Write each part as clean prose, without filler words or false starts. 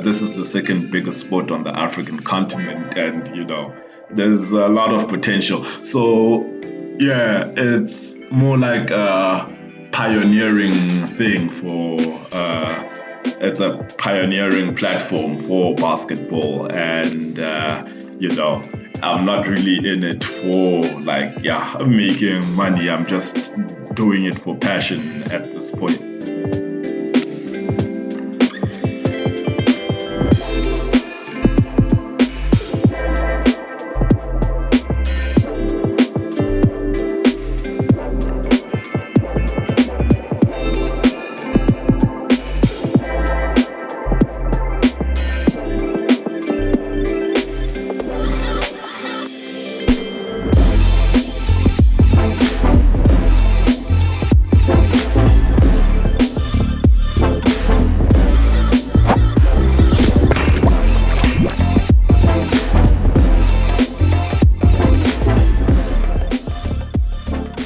this is the second biggest sport on the African continent, and there's a lot of potential. So yeah, it's more like a pioneering thing for. It's a pioneering platform for basketball, and I'm not really in it for like making money. I'm just doing it for passion at this point.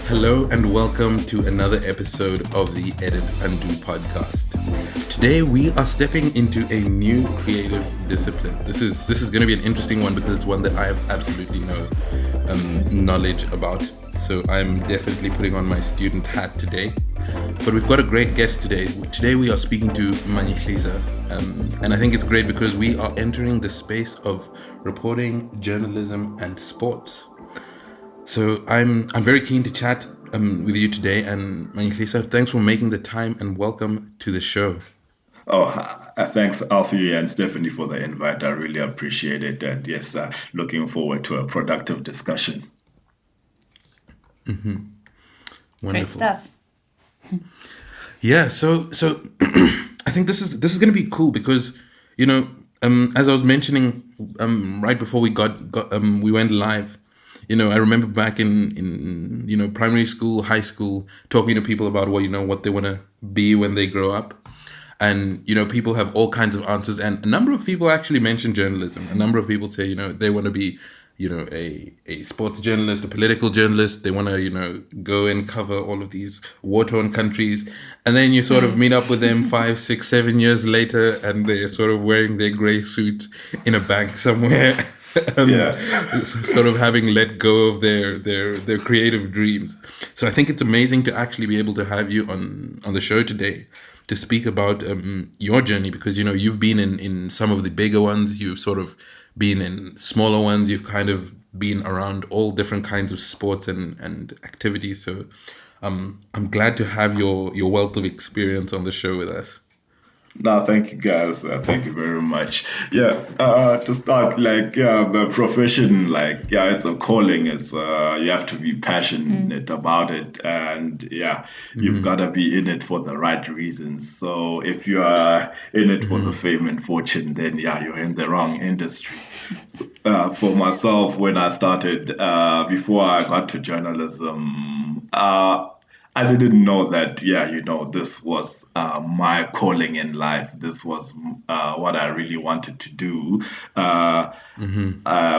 Hello and welcome to another episode of the Edit Undo podcast. Today we are stepping into a new creative discipline. This is going to be an interesting one because it's one that I have absolutely no knowledge about. So I'm definitely putting on my student hat today. But we've got a great guest today. Today we are speaking to Manyehlisa, and I think it's great because we are entering the space of reporting, journalism, and sports. So I'm very keen to chat with you today, and Manyehlisa, thanks for making the time and welcome to the show. Oh, thanks, Alfie and Stephanie, for the invite. I really appreciate it. And yes, looking forward to a productive discussion. Wonderful. Great stuff. Yeah, so I think this is going to be cool because as I was mentioning right before we we went live. I remember back in primary school, high school, talking to people about what they want to be when they grow up. And, people have all kinds of answers. And a number of people actually mention journalism. A number of people say, they want to be, a sports journalist, a political journalist. They want to, go and cover all of these war-torn countries. And then you sort of meet up with them 5, 6, 7 years later, and they're sort of wearing their gray suit in a bank somewhere. Sort of having let go of their creative dreams. So I think it's amazing to actually be able to have you on the show today to speak about your journey, because you've been in some of the bigger ones, you've sort of been in smaller ones, you've kind of been around all different kinds of sports and activities. So I'm glad to have your wealth of experience on the show with us. No, thank you guys. Thank you very much. To start, the profession, it's a calling. It's you have to be passionate about it, and you've got to be in it for the right reasons. So if you are in it for the fame and fortune, then you're in the wrong industry. For myself, when I started, before I got to journalism, I didn't know that. This was my calling in life. This was what I really wanted to do. I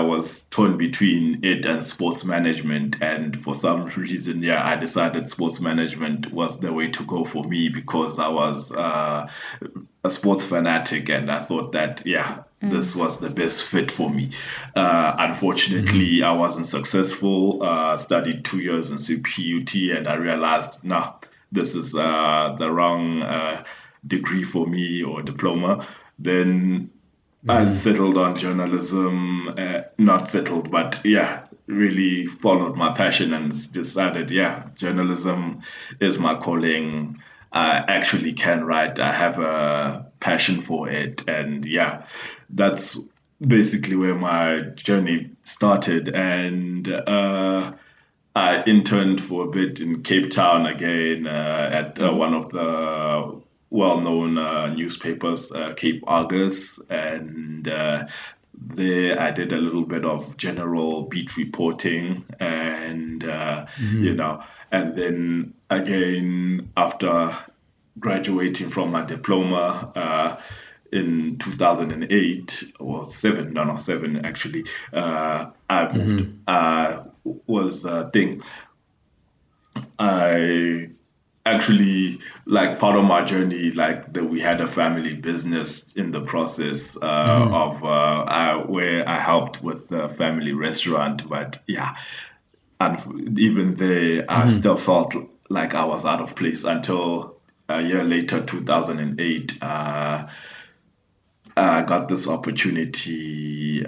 was torn between it and sports management, and for some reason, I decided sports management was the way to go for me because I was a sports fanatic, and I thought that this was the best fit for me. Unfortunately, I wasn't successful. Studied 2 years in CPUT, and I realized, no, this is the wrong degree for me or diploma. Then I settled on journalism, not settled, but really followed my passion and decided, journalism is my calling. I actually can write. I have a passion for it. And that's basically where my journey started. And I interned for a bit in Cape Town again at one of the well-known newspapers, Cape Argus, and there I did a little bit of general beat reporting, and and then again after graduating from my diploma in 2008 or seven, no, not seven actually, I moved. Was a thing. I actually like part of my journey, like that we had a family business in the process of where I helped with the family restaurant. But yeah, and even there, I still felt like I was out of place until a year later, 2008. I got this opportunity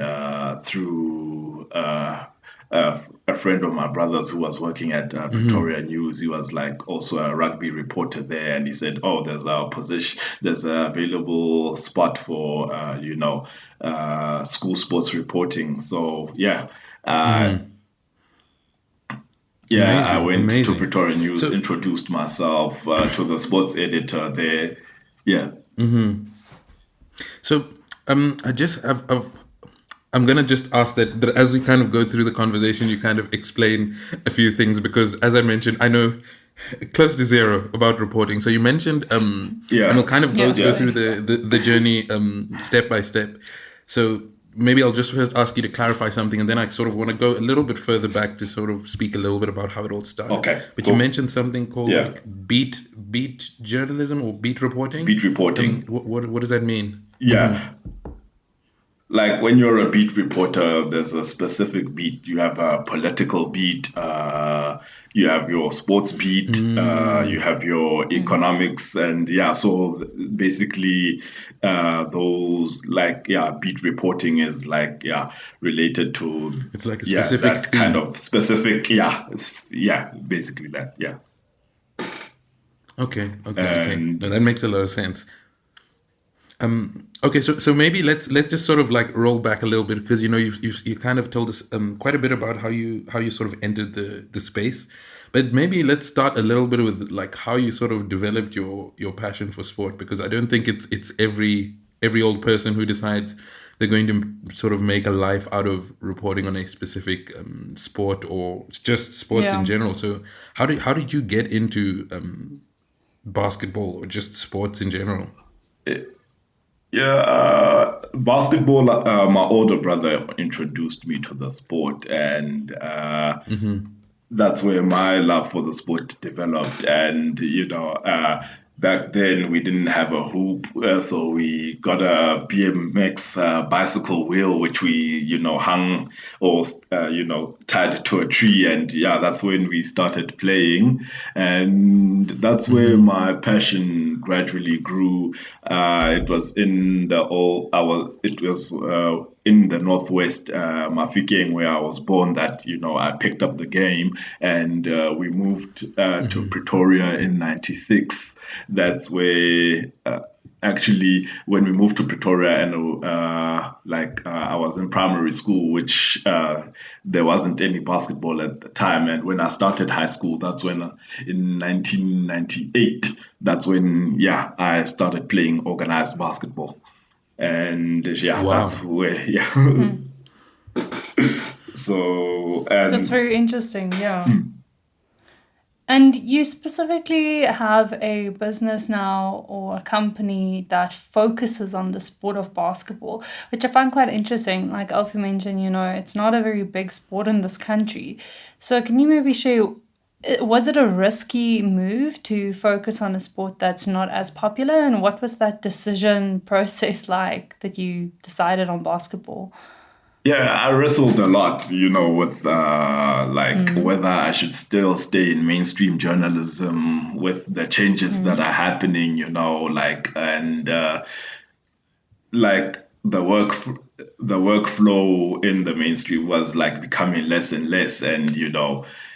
through a friend of my brother's who was working at Pretoria News. He was like also a rugby reporter there, and he said, "Oh, there's a position, there's a available spot for school sports reporting." So yeah, uh, yeah, I Amazing, went to amazing. Pretoria News, So, introduced myself to the sports editor there. Yeah. so I just I'm gonna just ask that as we kind of go through the conversation, you kind of explain a few things because, as I mentioned, I know close to zero about reporting. So you mentioned, and we'll Yeah. kind of Yeah, go Yeah. through same. the journey step by step. So maybe I'll just first ask you to clarify something, and then I sort of want to go a little bit further back to sort of speak a little bit about how it all started. Okay. But you Cool. mentioned something called Yeah. like beat journalism or beat reporting. Beat reporting. What does that mean? Yeah. Like when you're a beat reporter, there's a specific beat. You have a political beat, you have your sports beat, you have your economics, and yeah. So basically, those like yeah, beat reporting is like yeah, related to It's like a yeah specific that kind of theme. specific yeah yeah basically that yeah. Okay, okay, okay. No, And that makes a lot of sense. Okay, so maybe let's just sort of like roll back a little bit because you kind of told us quite a bit about how you sort of entered the space, but maybe let's start a little bit with like how you sort of developed your passion for sport because I don't think it's every old person who decides they're going to sort of make a life out of reporting on a specific sport or just sports in Yeah. general. So how did you get into basketball or just sports in general? yeah, basketball. My older brother introduced me to the sport, and that's where my love for the sport developed. And back then we didn't have a hoop, so we got a BMX bicycle wheel, which we hung or tied to a tree, and yeah, that's when we started playing, and that's where my passion gradually grew. It was in the all our it was in the northwest, Mafikeng, where I was born. That I picked up the game, and we moved to Pretoria in '96. That's where. Actually, when we moved to Pretoria, and I was in primary school, which there wasn't any basketball at the time. And when I started high school, that's when in 1998, that's when yeah I started playing organized basketball. And yeah, that's Wow. where yeah. So That's and very interesting. Yeah. And you specifically have a business now or a company that focuses on the sport of basketball, which I find quite interesting. Like Alfie mentioned, it's not a very big sport in this country. So can you maybe share, was it a risky move to focus on a sport that's not as popular? And what was that decision process like that you decided on basketball? yeah, I wrestled a lot, with like whether I should still stay in mainstream journalism with the changes that are happening, like and like the workflow in the mainstream was like becoming less and less, and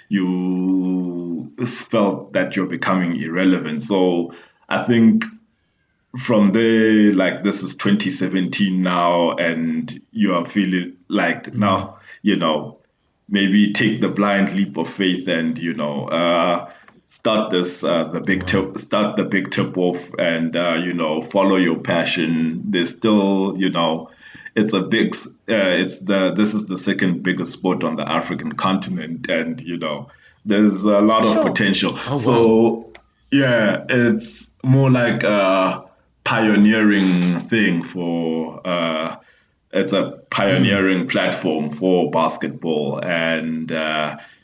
you felt that you're becoming irrelevant. So I think from there, like this is 2017 now, and you are feeling like now, maybe take the blind leap of faith and start this Wow. start the big tip off, and follow your passion. There's still it's a big it's the this is the second biggest sport on the African continent, and there's a lot of Sure. potential. Oh wow. So yeah, it's more like a pioneering thing for it's a pioneering platform for basketball, and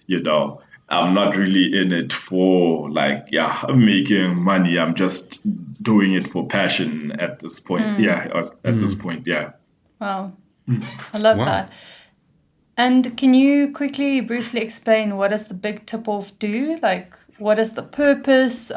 you know I'm not really in it for like, yeah, making money. I'm just doing it for passion at this point. Yeah, at this point, yeah. Wow. I love Wow. that. And can you quickly, briefly explain what does the Big Tip Off do? Like, what is the purpose?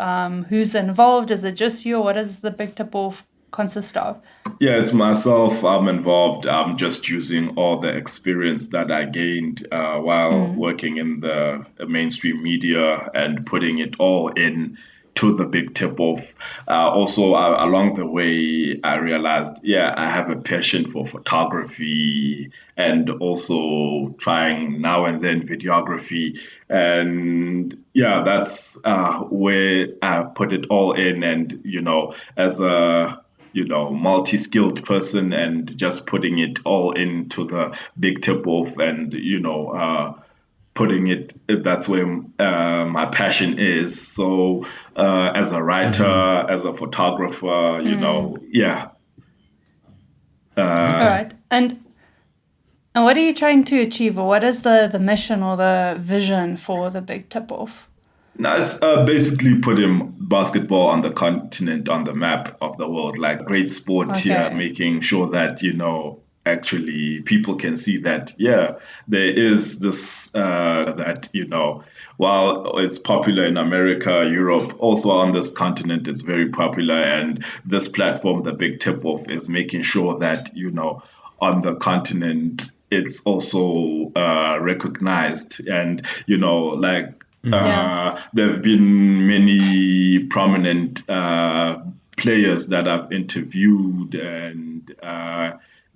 Who's involved? Is it just you? What does the Big Tip Off consist of? Yeah, it's myself. I'm involved. I'm just using all the experience that I gained while working in the mainstream media and putting it all in to the big tip off. Also, along the way, I realized, yeah, I have a passion for photography and also trying now and then videography. And yeah, that's where I put it all in. And, as a multi-skilled person and just putting it all into the big tip off and, putting it, that's where my passion is. So, as a writer, as a photographer, yeah. All Okay. right. And what are you trying to achieve, or what is the mission or the vision for the Big Tip Off? Now it's basically putting basketball on the continent on the map of the world, like great sport here, Okay. making sure that, actually people can see that, yeah, there is this, that, while it's popular in America, Europe, also on this continent, it's very popular. And this platform, the Big Tip Off, is making sure that, on the continent, it's also recognized. And, like, Yeah. there have been many prominent players that I've interviewed, and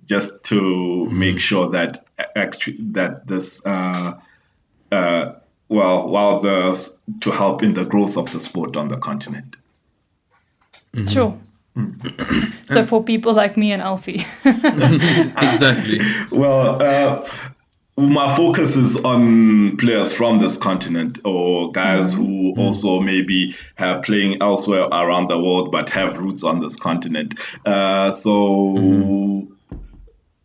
just to make sure that actually that this uh, while the to help in the growth of the sport on the continent. Sure. So for people like me and Alfie. Exactly. Well, my focus is on players from this continent or guys who also maybe have playing elsewhere around the world but have roots on this continent. So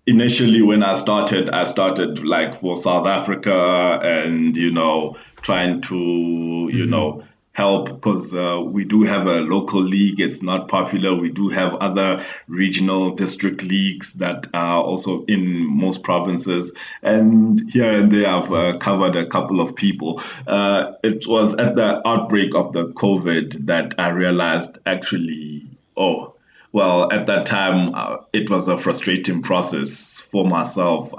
initially when I started like for South Africa and, trying to, help because we do have a local league. It's not popular. We do have other regional district leagues that are also in most provinces. And here and there, I've covered a couple of people. It was at the outbreak of the COVID that I realized actually, oh, well, at that time, it was a frustrating process for myself.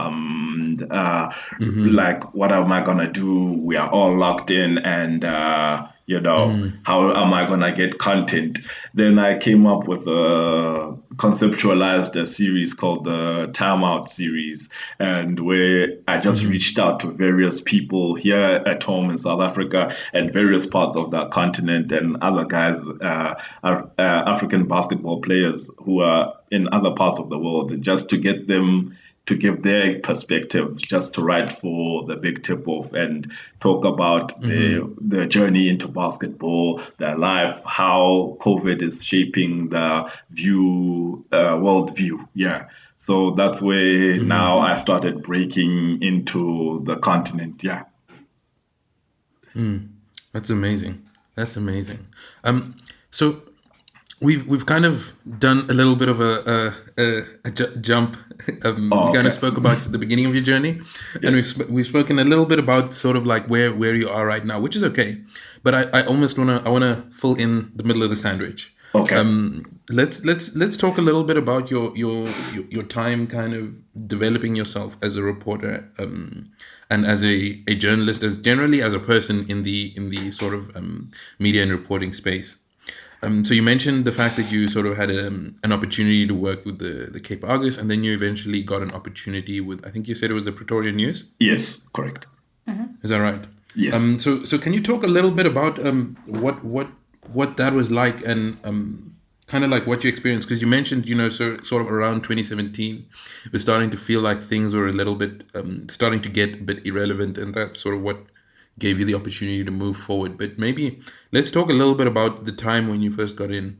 Like, what am I gonna do? We are all locked in, and how am I gonna get content? Then I came up with conceptualized a series called the Timeout series, and where I just reached out to various people here at home in South Africa and various parts of the continent and other guys, African basketball players who are in other parts of the world, just to get them to give their perspectives, just to write for the big tip off and talk about their journey into basketball, their life, how COVID is shaping the world view. Yeah. So that's where now I started breaking into the continent. Yeah. That's amazing. That's amazing. So we've kind of done a little bit of a jump. We Oh, kind of okay. spoke about the beginning of your journey, and we've spoken a little bit about sort of like where you are right now, which is okay. But I almost wanna fill in the middle of the sandwich. Okay. Let's talk a little bit about your time kind of developing yourself as a reporter, and as a journalist, as generally as a person in the sort of media and reporting space. So you mentioned the fact that you sort of had an opportunity to work with the Cape Argus, and then you eventually got an opportunity with, I think you said it was the Pretoria News. Yes, correct. Is that right? Yes. So can you talk a little bit about what that was like, and kind of like what you experienced? Because you mentioned, sort of around 2017, it was starting to feel like things were a little bit starting to get a bit irrelevant, and that's sort of what gave you the opportunity to move forward. But maybe let's talk a little bit about the time when you first got in.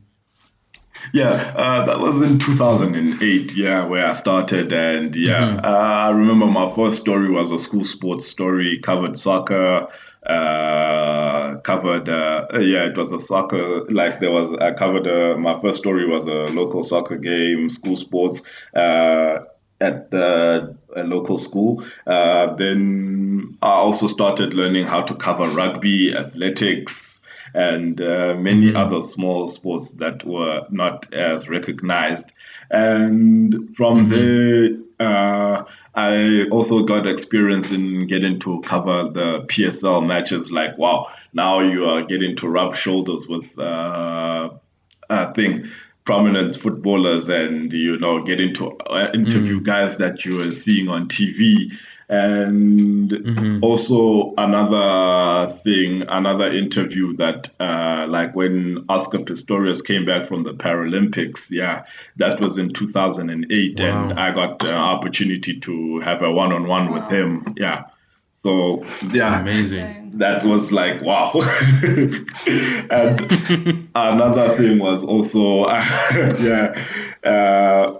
Yeah, that was in 2008, yeah, where I started. And yeah, I remember my first story was a school sports story, covered soccer. covered it was a soccer, like there was I covered my first story was a local soccer game, school sports, at the a local school. Then I also started learning how to cover rugby, athletics, and many other small sports that were not as recognized. And from there, I also got experience in getting to cover the PSL matches. Like, wow, now you are getting to rub shoulders with I think prominent footballers, and getting to interview guys that you are seeing on TV. And also another thing, another interview that like when Oscar Pistorius came back from the Paralympics, yeah, that was in 2008, and Wow. I got the opportunity to have a one-on-one with Wow. him. Yeah, so yeah, Amazing. Amazing. that was like wow. And another thing was also yeah,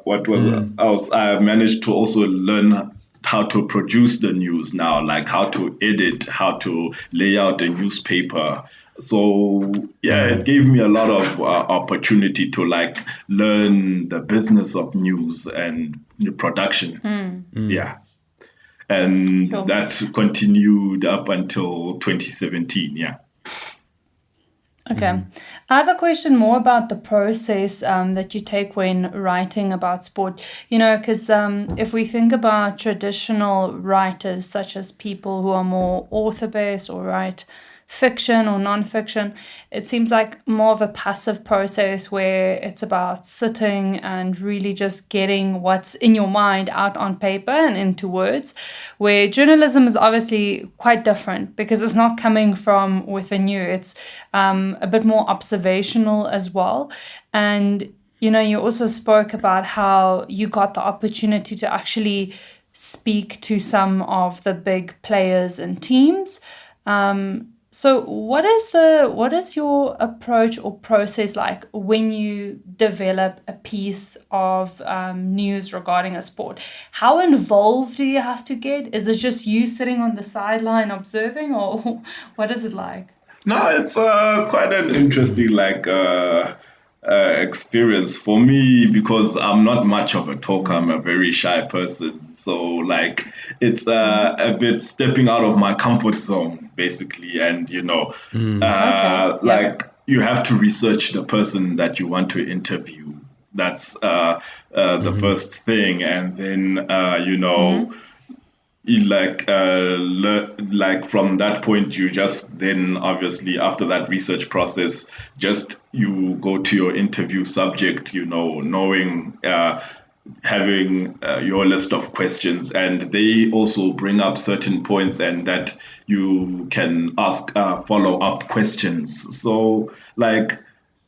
what was else? I managed to also learn how to produce the news now, like how to edit, how to lay out a newspaper. So yeah, it gave me a lot of opportunity to like learn the business of news and production. Yeah, and Sure. that continued up until 2017. Yeah. Okay. I have a question more about the process that you take when writing about sport. Because if we think about traditional writers, such as people who are more author based or write fiction or non-fiction, it seems like more of a passive process where it's about sitting and really just getting what's in your mind out on paper and into words, where journalism is obviously quite different because it's not coming from within you. It's a bit more observational as well. And you also spoke about how you got the opportunity to actually speak to some of the big players and teams. So what is your approach or process like when you develop a piece of news regarding a sport? How involved do you have to get? Is it just you sitting on the sideline observing, or what is it like? No, it's quite an interesting experience for me because I'm not much of a talker. I'm a very shy person, so like it's a bit stepping out of my comfort zone basically, and Okay. Yeah. like you have to research the person that you want to interview. That's the first thing, and then like from that point you just then obviously after that research process just you go to your interview subject, knowing having your list of questions, and they also bring up certain points and that you can ask follow-up questions. So like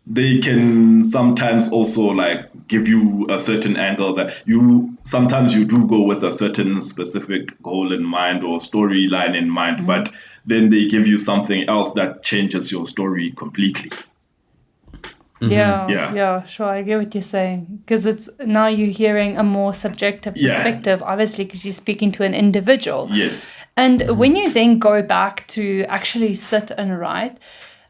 they can sometimes also like give you a certain angle that you sometimes you do go with a certain specific goal in mind or storyline in mind, but then they give you something else that changes your story completely. Yeah, Yeah. yeah, sure. I get what you're saying. Because it's now you're hearing a more subjective Yeah. perspective, obviously, because you're speaking to an individual. Yes. And when you then go back to actually sit and write,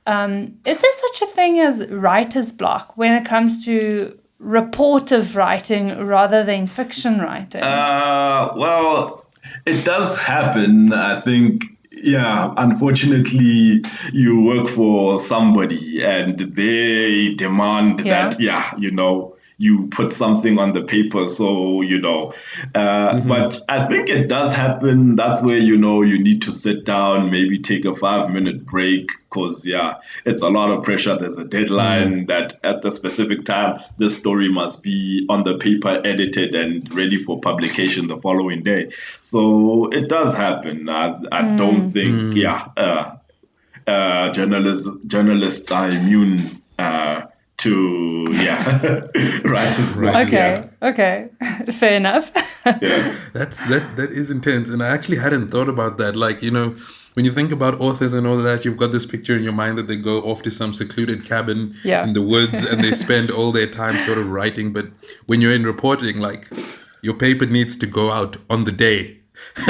is there such a thing as writer's block when it comes to reportive writing rather than fiction writing? Well, it does happen. I think, yeah, unfortunately, you work for somebody and they demand Yeah. that, yeah, you put something on the paper. So, but I think it does happen. That's where, you need to sit down, maybe take a 5 minute break because, yeah, it's a lot of pressure. There's a deadline that at the specific time, this story must be on the paper, edited, and ready for publication the following day. So it does happen. I don't think, yeah, journalists are immune to, yeah, writer's block. Writers block. Yeah, Okay, okay. Fair enough. yeah, That is intense, and I actually hadn't thought about that. Like, when you think about authors and all that, you've got this picture in your mind that they go off to some secluded cabin Yeah. in the woods and they spend all their time sort of writing. But when you're in reporting, like, your paper needs to go out on the day.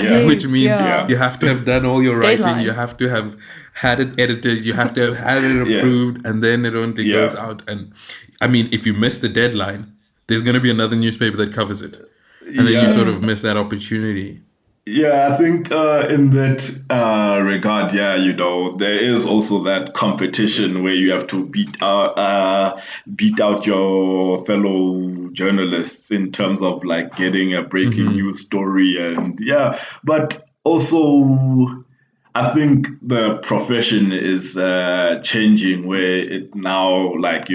Yeah, which Yes, means yeah. yeah, you have to have done all your writing, you Deadlines. have to have had it edited, you have to have had it yeah, approved, and then it only goes yeah, out. And I mean, if you miss the deadline, there's going to be another newspaper that covers it, and then you yeah. sort of miss that opportunity. Yeah, I think in that regard, yeah, there is also that competition where you have to beat out your fellow journalists in terms of like getting a breaking Hmm. news story, and yeah, but also I think the profession is changing where it now, like,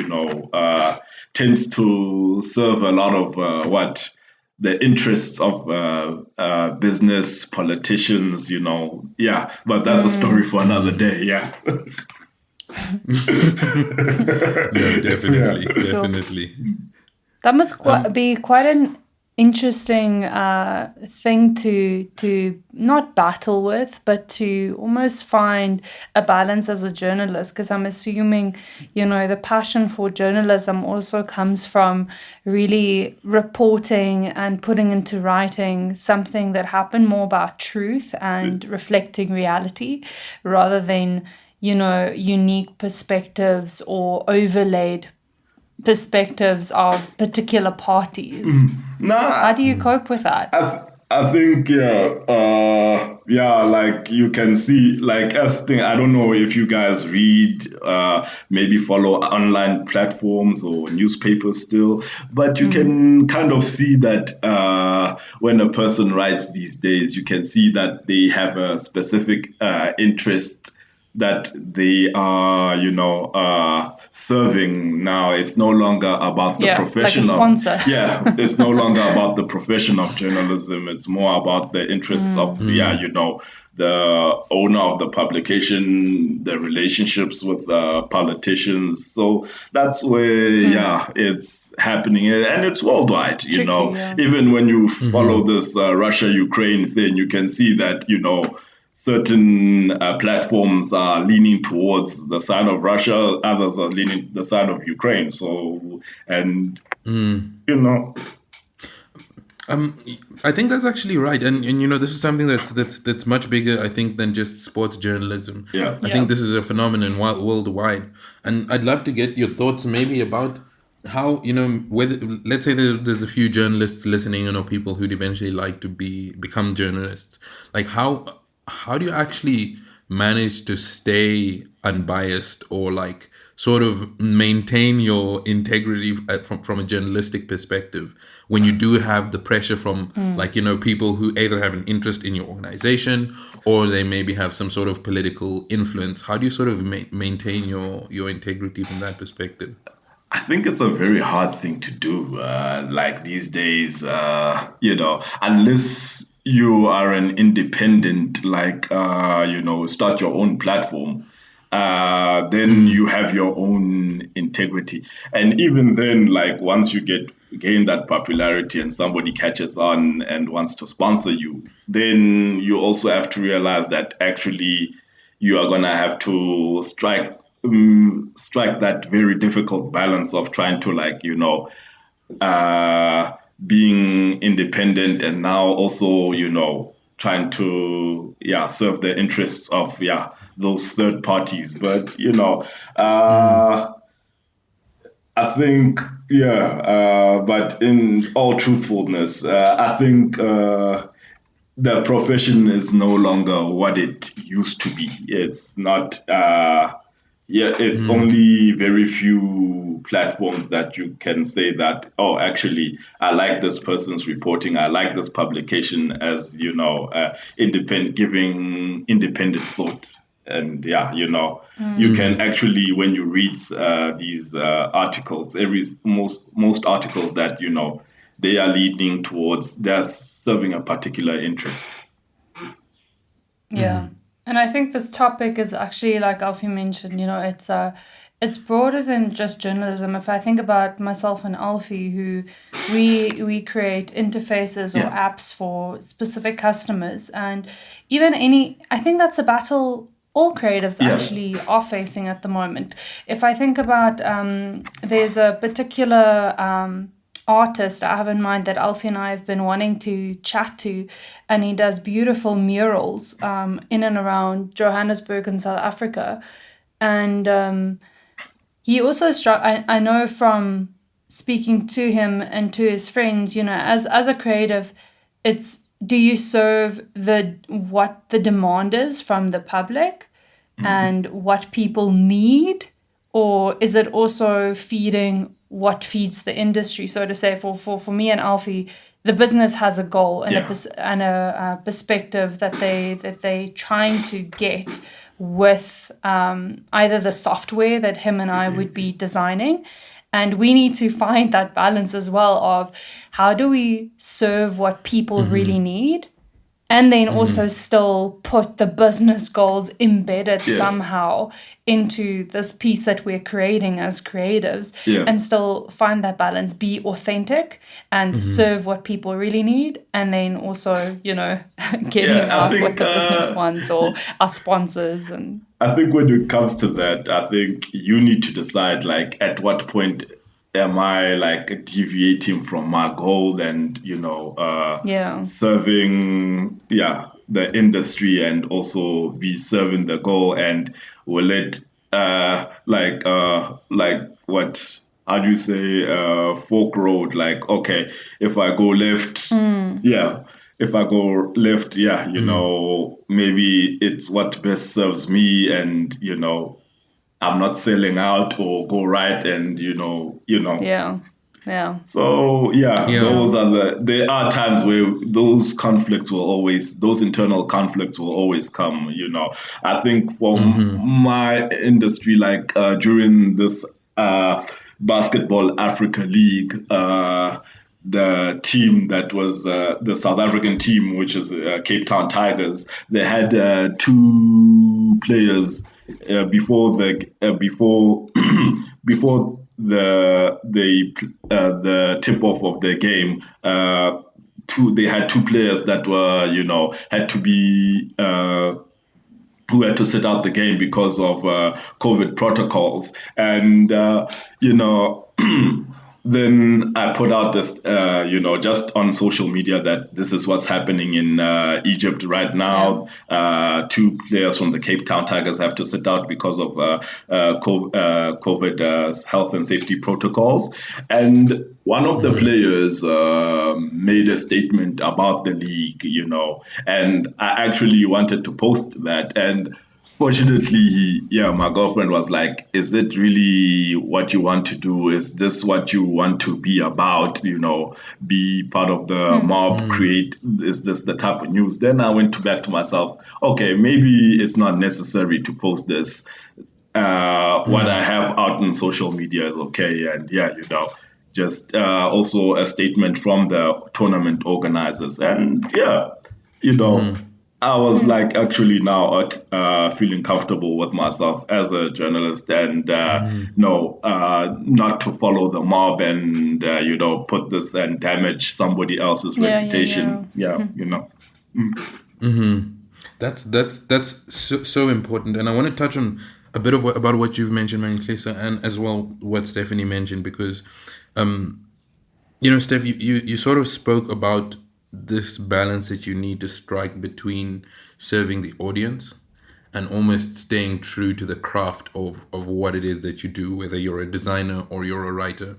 tends to serve a lot of what the interests of business politicians, Yeah, but that's a story Mm. for another day. Yeah. No, Yeah. definitely, Sure. definitely. That must Um, be quite an interesting thing to not battle with, but to almost find a balance as a journalist. Because I'm assuming, the passion for journalism also comes from really reporting and putting into writing something that happened, more about truth and reflecting reality, rather than unique perspectives or overlaid perspectives of particular parties. How Nah, do you cope with that? I think yeah, like you can see, like as thing. I don't know if you guys read, maybe follow online platforms or newspapers still, but you can kind of see that when a person writes these days, you can see that they have a specific interest that they are, serving now. It's no longer about the Yeah, like a profession of, sponsor. yeah, it's no longer about the profession of journalism. It's more about the interests of, yeah, the owner of the publication, the relationships with politicians. So that's where, yeah, it's happening. And it's worldwide, Tricky, yeah. Even when you follow this Russia Ukraine thing, you can see that, certain platforms are leaning towards the side of Russia, others are leaning the side of Ukraine. So, and you know, Um, I think that's actually right, and this is something that's much bigger, I think, than just sports journalism. yeah, I Yeah. think this is a phenomenon worldwide, and I'd love to get your thoughts maybe about how whether, let's say there's a few journalists listening, people who'd eventually like to become journalists. Like how do you actually manage to stay unbiased, or like sort of maintain your integrity from a journalistic perspective when you do have the pressure from, like, people who either have an interest in your organization, or they maybe have some sort of political influence? How do you sort of maintain your integrity from that perspective? I think it's a very hard thing to do. Like these days, unless you are an independent, like, start your own platform, then you have your own integrity. And even then, like once you gain that popularity and somebody catches on and wants to sponsor you, then you also have to realize that actually you are gonna have to strike that very difficult balance of trying to, like, uh, being independent and now also, trying to, yeah, serve the interests of, yeah, those third parties. But I think, yeah, but in all truthfulness, I think the profession is no longer what it used to be. It's not. Yeah, it's only very few platforms that you can say that, oh, actually, I like this person's reporting, I like this publication as, independent, giving independent thought. And yeah, you can actually, when you read these articles, most articles that, they are leading towards, they're serving a particular interest. Yeah. And I think this topic is actually, like Alfie mentioned, it's broader than just journalism. If I think about myself and Alfie, who we create interfaces or Yeah, apps for specific customers, and even any, I think that's a battle all creatives yeah, actually are facing at the moment. If I think about, there's a particular artist I have in mind that Alfie and I have been wanting to chat to, and he does beautiful murals in and around Johannesburg in South Africa. And he also struck, I know from speaking to him and to his friends, as a creative, it's, do you serve the what the demand is from the public and what people need, or is it also feeding what feeds the industry, so to say? For me and Alfie, the business has a goal and Yeah. a perspective that they trying to get with either the software that him and I would be designing. And we need to find that balance as well of how do we serve what people really need, and then also still put the business goals embedded Yeah. somehow into this piece that we're creating as creatives, Yeah. and still find that balance, be authentic and serve what people really need, and then also, getting Yeah. I out what think the business wants or our sponsors. And I think when it comes to that, I think you need to decide like at what point am I like deviating from my goal and yeah, serving the industry and also be serving the goal, and will it like what, how do you say, fork road, like okay, if I go left, yeah, if I go left, yeah, maybe it's what best serves me, and I'm not selling out, or go right, and yeah, yeah, so yeah, Yeah. yeah, there are times where those internal conflicts will always come. I think for my industry, like during this uh, basketball Africa League, the team that was the South African team, which is Cape Town Tigers, they had two players before before the tip off of the game. They had two players that were had to be who had to sit out the game because of COVID protocols. And, then I put out this, just on social media, that this is what's happening in Egypt right yeah, now. Two players from the Cape Town Tigers have to sit out because of COVID health and safety protocols. And one of the players made a statement about the league, and I actually wanted to post that. And fortunately, yeah, my girlfriend was like, "Is it really what you want to do? Is this what you want to be about? Be part of the mob, create, is this the type of news?" Then I went back to myself, okay, maybe it's not necessary to post this. What I have out on social media is okay. And yeah, just also a statement from the tournament organizers. And yeah, you know, I was like actually now feeling comfortable with myself as a journalist, and no, not to follow the mob and put this and damage somebody else's yeah, yeah, yeah. reputation. Yeah, That's so important, and I want to touch on a bit of about what you've mentioned, Manyehlisa, and as well what Stephanie mentioned, because Steph, you sort of spoke about this balance that you need to strike between serving the audience and almost staying true to the craft of what it is that you do, whether you're a designer or you're a writer.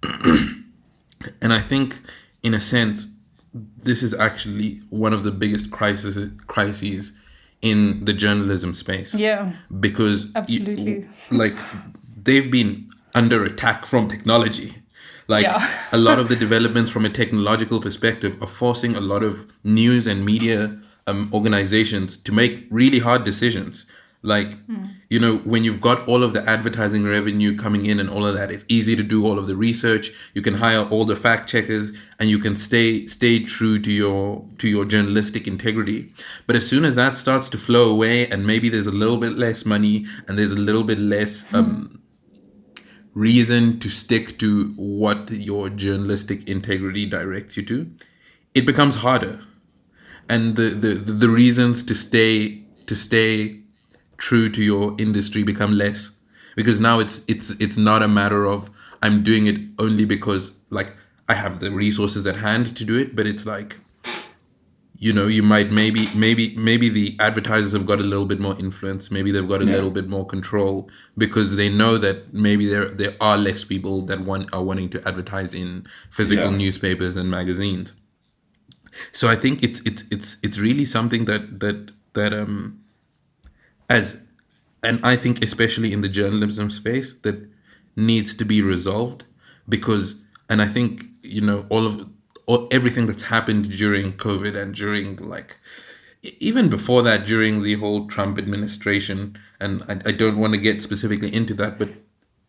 And I think, in a sense, this is actually one of the biggest crises in the journalism space, Yeah, because absolutely. like they've been under attack from technology. Like, Yeah. a lot of the developments from a technological perspective are forcing a lot of news and media organizations to make really hard decisions. Like, when you've got all of the advertising revenue coming in and all of that, it's easy to do all of the research. You can hire all the fact checkers, and you can stay true to your journalistic integrity. But as soon as that starts to flow away, and maybe there's a little bit less money and there's a little bit less reason to stick to what your journalistic integrity directs you to, it becomes harder. And the reasons to stay true to your industry become less, because now it's not a matter of I'm doing it only because, like, I have the resources at hand to do it, but it's like, you might maybe the advertisers have got a little bit more influence, maybe they've got a Yeah. little bit more control because they know that maybe there are less people that are wanting to advertise in physical Yeah. newspapers and magazines. So I think it's really something that as and I think especially in the journalism space that needs to be resolved because and I think everything that's happened during COVID and during like even before that during the whole Trump administration, and I don't want to get specifically into that,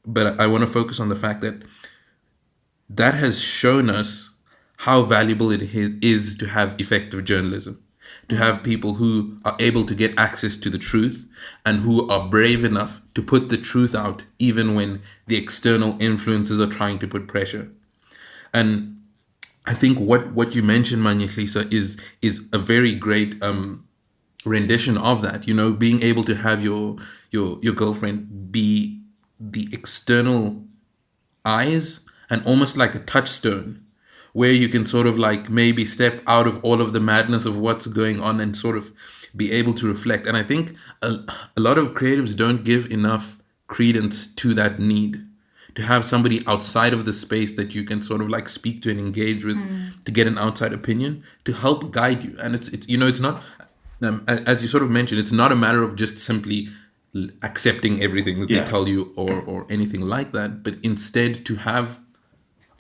but I want to focus on the fact that that has shown us how valuable is to have effective journalism, to have people who are able to get access to the truth and who are brave enough to put the truth out even when the external influences are trying to put pressure. And I think what you mentioned, Manyehlisa, is a very great rendition of that. Being able to have your girlfriend be the external eyes and almost like a touchstone where you can sort of like maybe step out of all of the madness of what's going on and sort of be able to reflect. And I think a lot of creatives don't give enough credence to that need to have somebody outside of the space that you can sort of like speak to and engage with to get an outside opinion to help guide you. And it's not as you sort of mentioned, it's not a matter of just simply accepting everything that they Yeah. tell you or anything like that, but instead to have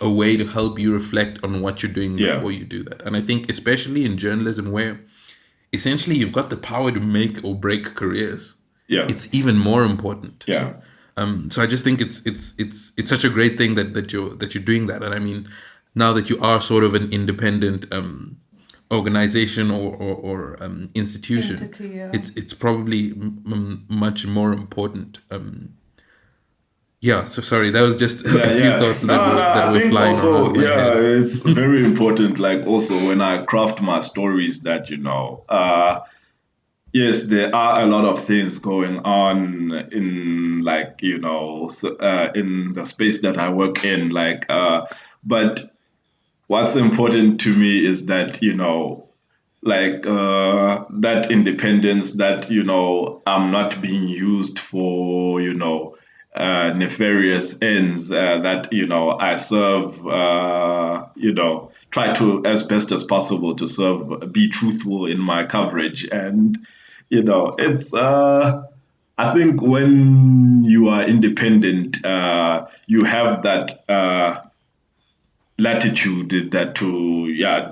a way to help you reflect on what you're doing Yeah. before you do that. And I think especially in journalism where essentially you've got the power to make or break careers, Yeah. it's even more important. Yeah. So I just think it's such a great thing that you're doing that. And I mean, now that you are sort of an independent organization or institution, Entity, yeah. it's probably much more important. Yeah. So sorry, that was just a few Yeah. thoughts No, no, that I were think flying also, around my yeah, head. it's very important. Like also when I craft my stories that, yes, there are a lot of things going on in like, in the space that I work in, but what's important to me is that, that independence that I'm not being used for nefarious ends, that I serve, try to as best as possible to serve, be truthful in my coverage. And it's I think when you are independent, you have that latitude that to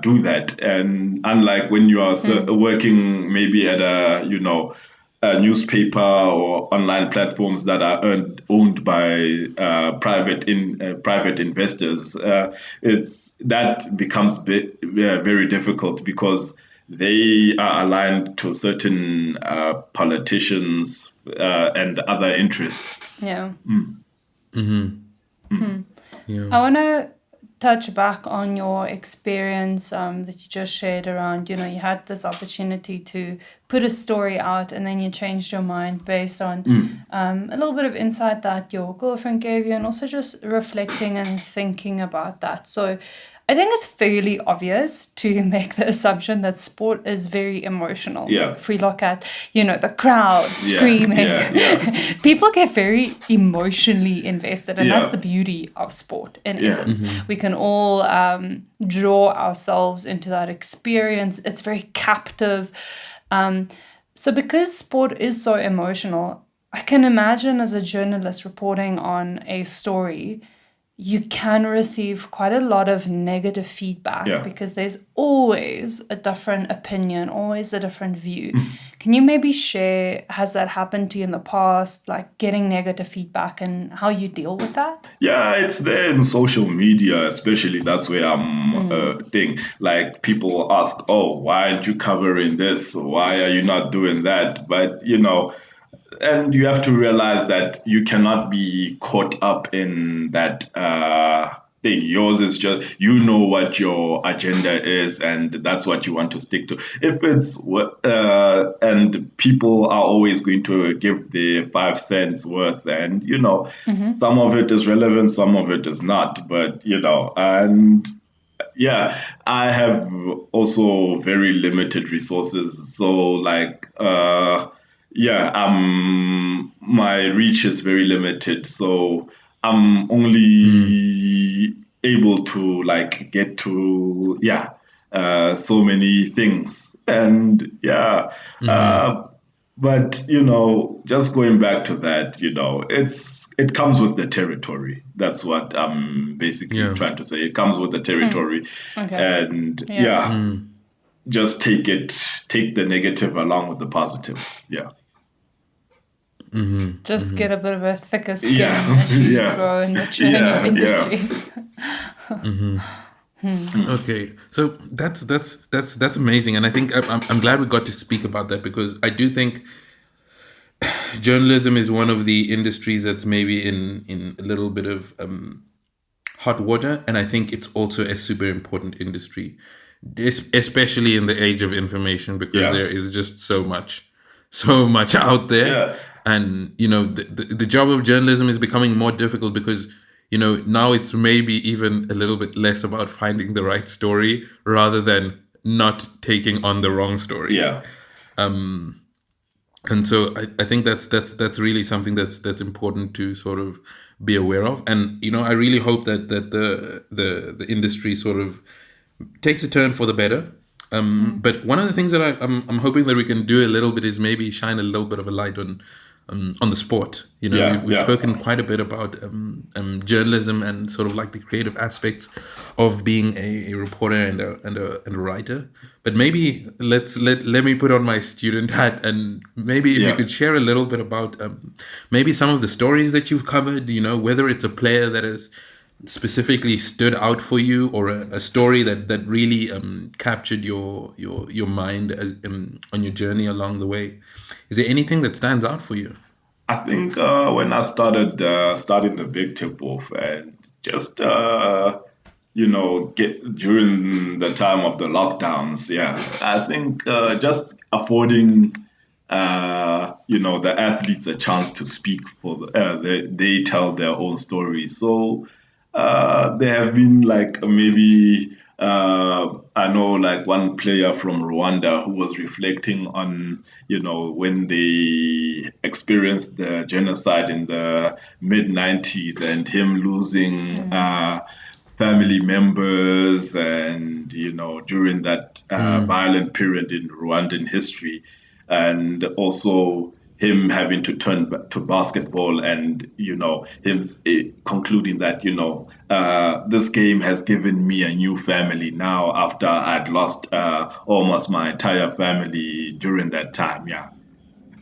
do that. And unlike when you are working maybe at a newspaper or online platforms that are owned by private investors, it's that becomes very difficult because they are aligned to certain politicians and other interests. Yeah. Yeah. I want to touch back on your experience that you just shared around, you had this opportunity to put a story out and then you changed your mind based on a little bit of insight that your girlfriend gave you and also just reflecting and thinking about that. So I think it's fairly obvious to make the assumption that sport is very emotional. Yeah. If we look at, the crowd screaming, yeah. people get very emotionally invested, and Yeah. that's the beauty of sport in Yeah. essence. We can all draw ourselves into that experience. It's very captive. So because sport is so emotional, I can imagine as a journalist reporting on a story, you can receive quite a lot of negative feedback Yeah. because there's always a different opinion, always a different view. Can you maybe share, has that happened to you in the past, like getting negative feedback and how you deal with that? Yeah, it's there in social media, especially. That's where I'm thing. Like people ask, "Oh, why aren't you covering this? Why are you not doing that?" But and you have to realize that you cannot be caught up in that thing. Yours is just what your agenda is, and that's what you want to stick to. If it's what and people are always going to give the 5 cents worth, and some of it is relevant, some of it is not. But and yeah, I have also very limited resources. So like yeah, my reach is very limited. So I'm only able to like get to so many things. And yeah, uh but just going back to that, it comes with the territory. That's what I'm basically Yeah. trying to say. It comes with the territory, Okay. and Yeah. yeah, just take the negative along with the positive. Yeah, Just get a bit of a thicker skin yeah, as you yeah, grow and mature in your yeah, yeah. industry. Okay, so that's amazing, and I think I'm glad we got to speak about that because I do think journalism is one of the industries that's maybe in a little bit of hot water, and I think it's also a super important industry, especially in the age of information because Yeah, there is just so much out there, yeah, and the job of journalism is becoming more difficult because now it's maybe even a little bit less about finding the right story rather than not taking on the wrong stories. yeah. And so I think that's really something that's important to sort of be aware of. And I really hope that the industry sort of takes a turn for the better. But one of the things that I'm hoping that we can do a little bit is maybe shine a little bit of a light on the sport. Yeah, We've yeah. spoken quite a bit about journalism and sort of like the creative aspects of being a reporter and a writer. But maybe let me put on my student hat, and maybe if you Yeah. could share a little bit about maybe some of the stories that you've covered. Whether it's a player that has specifically stood out for you, or a story that really captured your mind on your journey along the way. Is there anything that stands out for you? I think when I started studying the big tip off and just get during the time of the lockdowns, yeah, I think just affording the athletes a chance to speak they tell their own stories. So there have been like maybe I know like one player from Rwanda who was reflecting on when they experienced the genocide in the mid 90s and him losing family members and during that violent period in Rwandan history, and also him having to turn to basketball, and him concluding that this game has given me a new family now after I'd lost almost my entire family during that time. Yeah.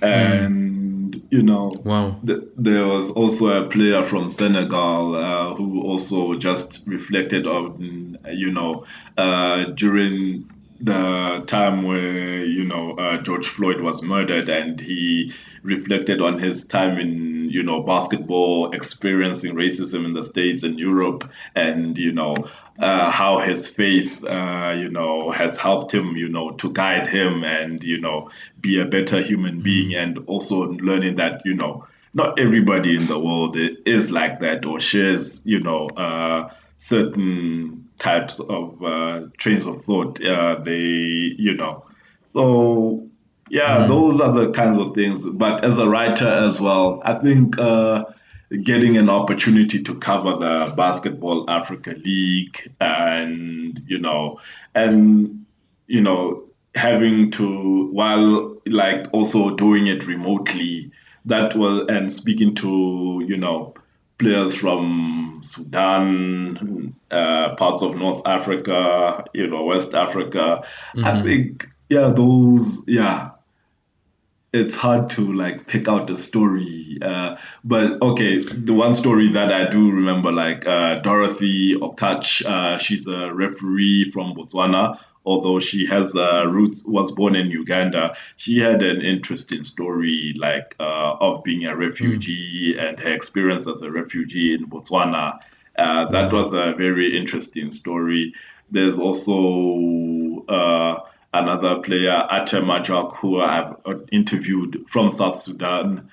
And Wow. there was also a player from Senegal who also just reflected on during the time where George Floyd was murdered, and he reflected on his time in basketball, experiencing racism in the States and Europe, and how his faith has helped him to guide him and be a better human being, and also learning that not everybody in the world is like that or shares certain types of trains of thought. So yeah, those are the kinds of things. But as a writer as well, I think getting an opportunity to cover the Basketball Africa League, and and you know having to, while like also doing it remotely, that was, and speaking to players from Sudan, parts of North Africa, West Africa. I think, yeah, it's hard to like pick out a story. But okay, the one story that I do remember, like Dorothy Okach, she's a referee from Botswana. Although she has roots, was born in Uganda, she had an interesting story, like of being a refugee and her experience as a refugee in Botswana. That Wow. was a very interesting story. There's also another player, Atem Majok, who I've interviewed from South Sudan,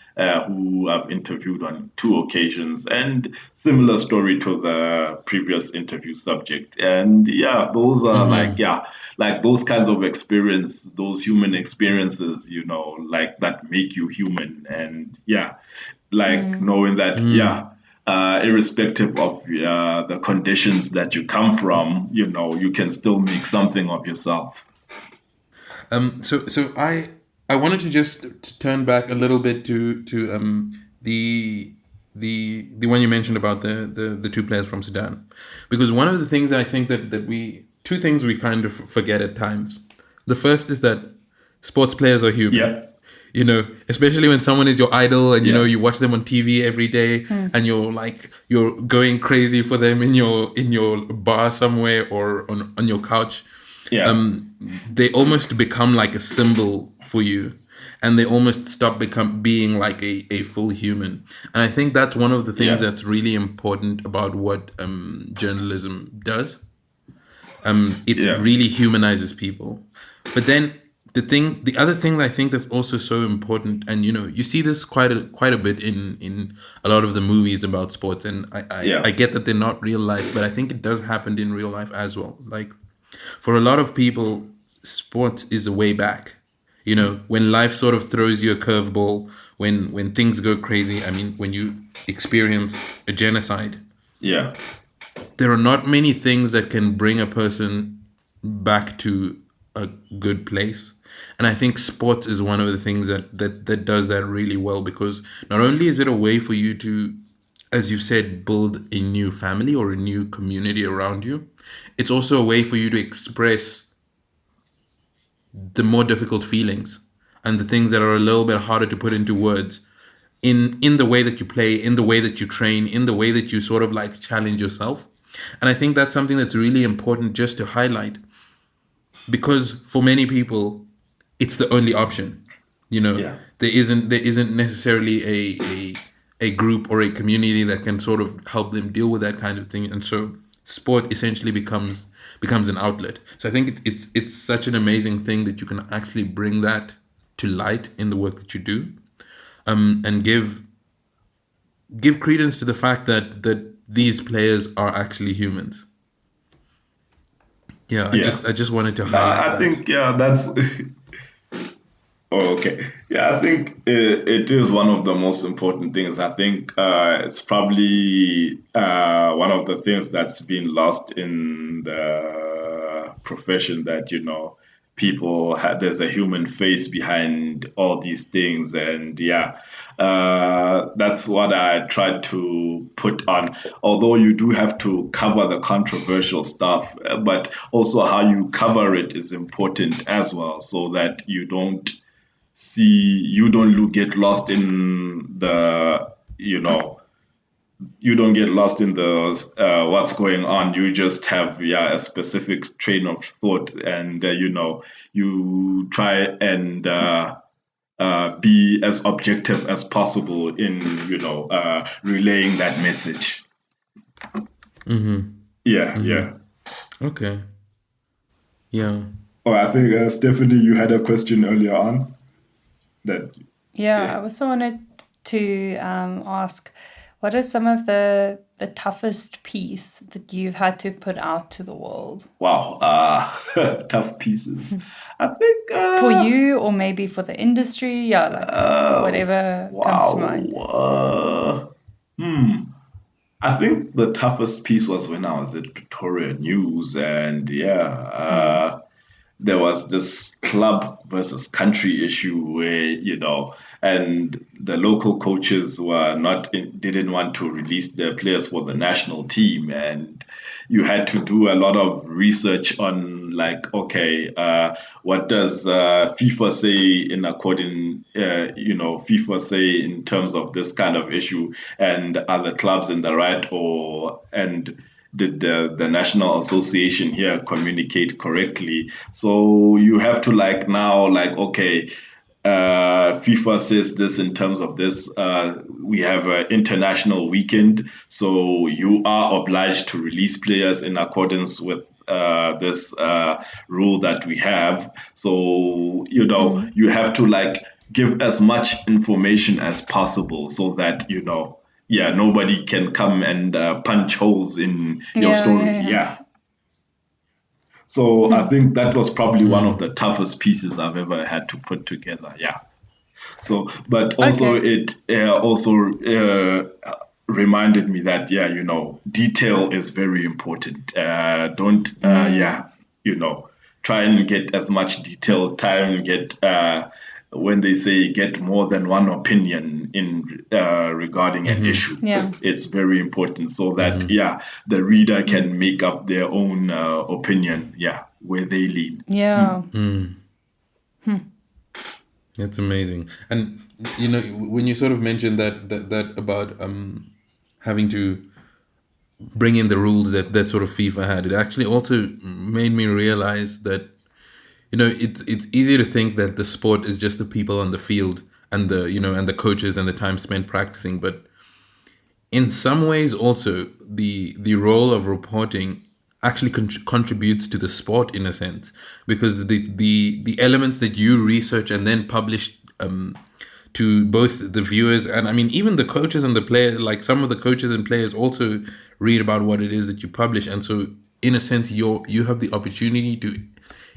who I've interviewed on two occasions, and similar story to the previous interview subject. And yeah, those are like, Mm-hmm. yeah, like those kinds of experience, those human experiences, like that make you human. And yeah, like knowing that, Mm. yeah, irrespective of the conditions that you come from, you can still make something of yourself. So I wanted to just turn back a little bit to the the one you mentioned about the two players from Sudan, because one of the things I think that we two things we kind of forget at times. The first is that sports players are human. Yeah, Especially when someone is your idol and yeah, you watch them on TV every day and you're going crazy for them in your bar somewhere or on your couch. yeah, They almost become like a symbol for you, and they almost stop become being like a full human. And I think that's one of the things yeah, that's really important about what journalism does. It yeah, really humanizes people. But then the other thing that I think that's also so important, and you see this quite a bit in a lot of the movies about sports, and I yeah, get that they're not real life, but I think it does happen in real life as well. Like for a lot of people, sports is a way back. When life sort of throws you a curveball, when things go crazy. I mean, when you experience a genocide, yeah, there are not many things that can bring a person back to a good place. And I think sports is one of the things that does that really well, because not only is it a way for you to, as you said, build a new family or a new community around you, it's also a way for you to express the more difficult feelings and the things that are a little bit harder to put into words, in the way that you play, in the way that you train, in the way that you sort of like challenge yourself. And I think that's something that's really important just to highlight, because for many people it's the only option. yeah, There isn't necessarily a group or a community that can sort of help them deal with that kind of thing, and so sport essentially becomes an outlet. So I think it's such an amazing thing that you can actually bring that to light in the work that you do, and give credence to the fact that these players are actually humans. Yeah, I yeah. just I just wanted to No, highlight I that. think, yeah, that's. Oh, okay. Yeah, I think it is one of the most important things. I think it's probably one of the things that's been lost in the profession, that, there's a human face behind all these things. And yeah, that's what I tried to put on. Although you do have to cover the controversial stuff, but also how you cover it is important as well, so that you don't get lost in you don't get lost in the what's going on. You just have, yeah, a specific train of thought, and you try and be as objective as possible in relaying that message. Yeah, yeah. Okay. Yeah. Oh, I think, Stephanie, you had a question earlier on that. Yeah, Yeah. I also wanted to ask, what are some of the toughest piece that you've had to put out to the world Wow. Tough pieces. I think. for you, or maybe for the industry? Yeah, like whatever comes to mind. Wow. I think the toughest piece was when I was at Pretoria News, and yeah, there was this club versus country issue where, and the local coaches didn't want to release their players for the national team, and you had to do a lot of research on, like, okay, what does FIFA say in according FIFA say in terms of this kind of issue, and are the clubs in the right, and did the national association here communicate correctly? So you have to, like, now, like, okay, FIFA says this in terms of this. We have an international weekend, so you are obliged to release players in accordance with this rule that we have. So, you have to like give as much information as possible so that, yeah, nobody can come and punch holes in your Yeah, story. yeah, Yeah. So I yeah. think that was probably one of the toughest pieces I've ever had to put together. Yeah. So, but also Okay. it also reminded me that, yeah, detail is very important. Don't, yeah, you know, try and get as much detail, try and get, when they say get more than one opinion in regarding an issue. Yeah. It's very important so that, yeah, the reader can make up their own opinion, yeah, where they lean. Yeah. That's amazing. And when you sort of mentioned that about having to bring in the rules that sort of FIFA had, it actually also made me realize that it's easy to think that the sport is just the people on the field and the coaches and the time spent practicing, but in some ways also the role of reporting actually contributes to the sport in a sense, because the elements that you research and then publish to both the viewers and, I mean, even the coaches and the players, like some of the coaches and players also read about what it is that you publish, and so in a sense you have the opportunity to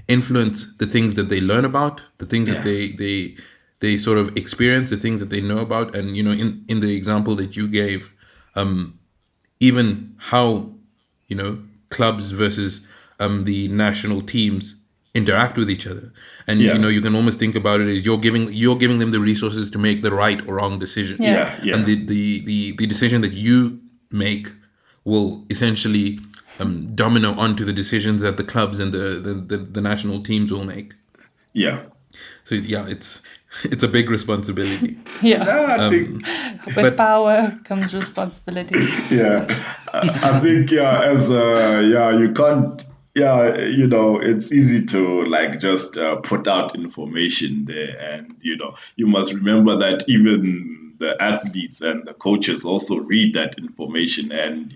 influence the things that they learn about, the things that Yeah. they sort of experience, the things that they know about. And in the example that you gave, even how clubs versus the national teams interact with each other. And Yeah. you can almost think about it as you're giving them the resources to make the right or wrong decision. Yeah. Yeah. And Yeah. the decision that you make will essentially domino onto the decisions that the clubs and the national teams will make. Yeah. So yeah, it's a big responsibility. Yeah. No, I think With But power comes responsibility. yeah, I think yeah, as yeah, you can't yeah, it's easy to like just put out information there, and you must remember that even the athletes and the coaches also read that information, and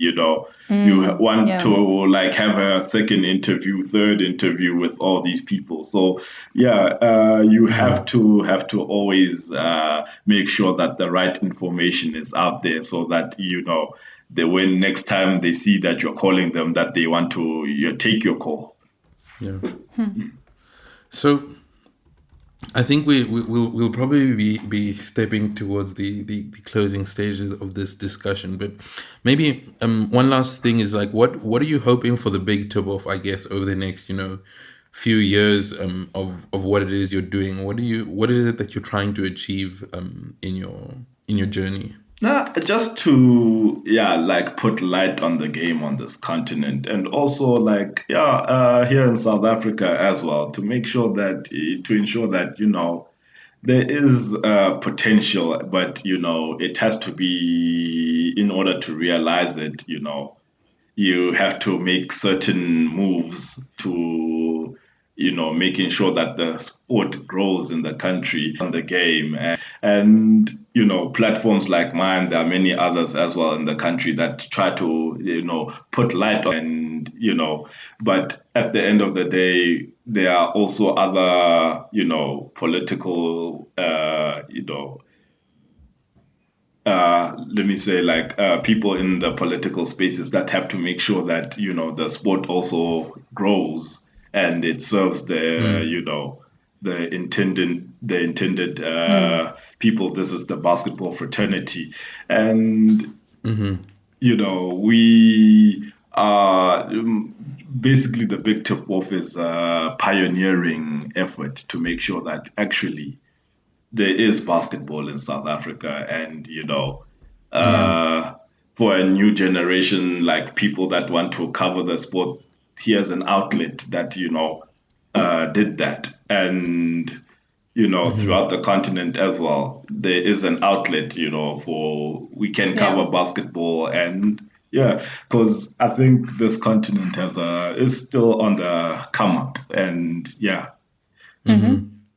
want Yeah. to like have a second interview, third interview with all these people. So yeah, you have to always make sure that the right information is out there so that they when next time they see that you're calling them, that they want to take your call. yeah. So I think we'll probably be stepping towards the closing stages of this discussion, but maybe one last thing is like, what are you hoping for the big tip off, I guess, over the next few years of what it is you're doing? What is it that you're trying to achieve in your journey? Nah, just to like put light on the game on this continent, and also like here in South Africa as well, to make sure that to ensure that there is potential, but it has to be, in order to realize it, you have to make certain moves to making sure that the sport grows in the country on the game. And platforms like mine, there are many others as well in the country that try to put light on, and but at the end of the day, there are also other political let me say, like people in the political spaces that have to make sure that the sport also grows and it serves the intended people. This is the basketball fraternity, and we are basically, the big tip off is a pioneering effort to make sure that actually there is basketball in South Africa, and Yeah. for a new generation, like people that want to cover the sport, here's an outlet that did that, and throughout the continent as well, there is an outlet for we can Yeah. cover basketball. And yeah, because I think this continent is still on the come up, and yeah,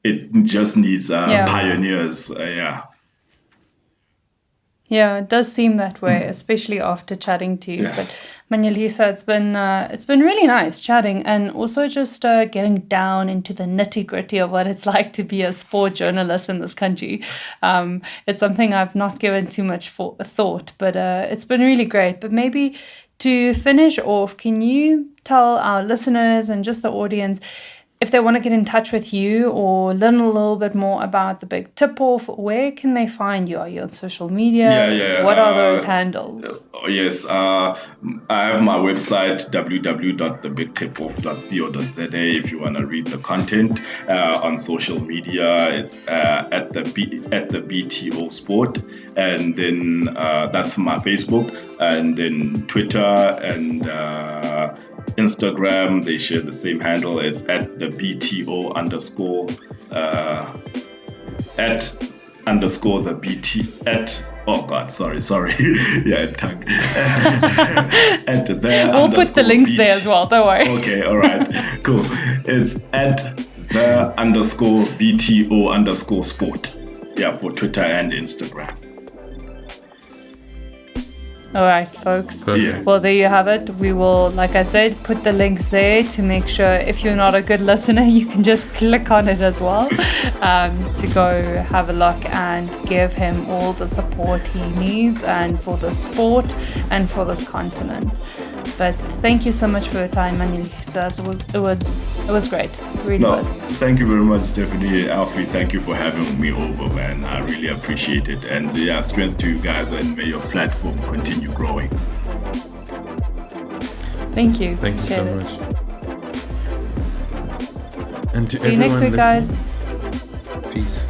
it just needs Yeah. pioneers. Yeah. Yeah, it does seem that way, especially after chatting to you. Yeah. But Manyehlisa, it's been really nice chatting, and also just getting down into the nitty gritty of what it's like to be a sport journalist in this country. It's something I've not given too much thought, but it's been really great. But maybe to finish off, can you tell our listeners and just the audience if they want to get in touch with you or learn a little bit more about the big tip off, where can they find you? Are you on social media? Yeah. What are those handles? Oh, yes. I have my website www.thebigtipoff.co.za if you want to read the content. On social media, it's at the BTO Sport, and then that's my Facebook, and then Twitter and Instagram. They share the same handle. It's at the BTO underscore at underscore the BT at oh god sorry yeah tongue at the We'll put the links there as well, don't worry. Okay, all right, cool. It's at the underscore BTO underscore sport, yeah, for Twitter and Instagram. All right, folks. Yeah. Well, there you have it. We will, like I said, put the links there to make sure if you're not a good listener, you can just click on it as well to go have a look and give him all the support he needs and for the sport and for this continent. But thank you so much for your time, Manyehlisa. It was great. It really was. Thank you very much, Stephanie. Alfie, thank you for having me over, man. I really appreciate it. And yeah, strength to you guys, and may your platform continue growing. Thank you. Thank you so much. And to See you next week, guys. Peace.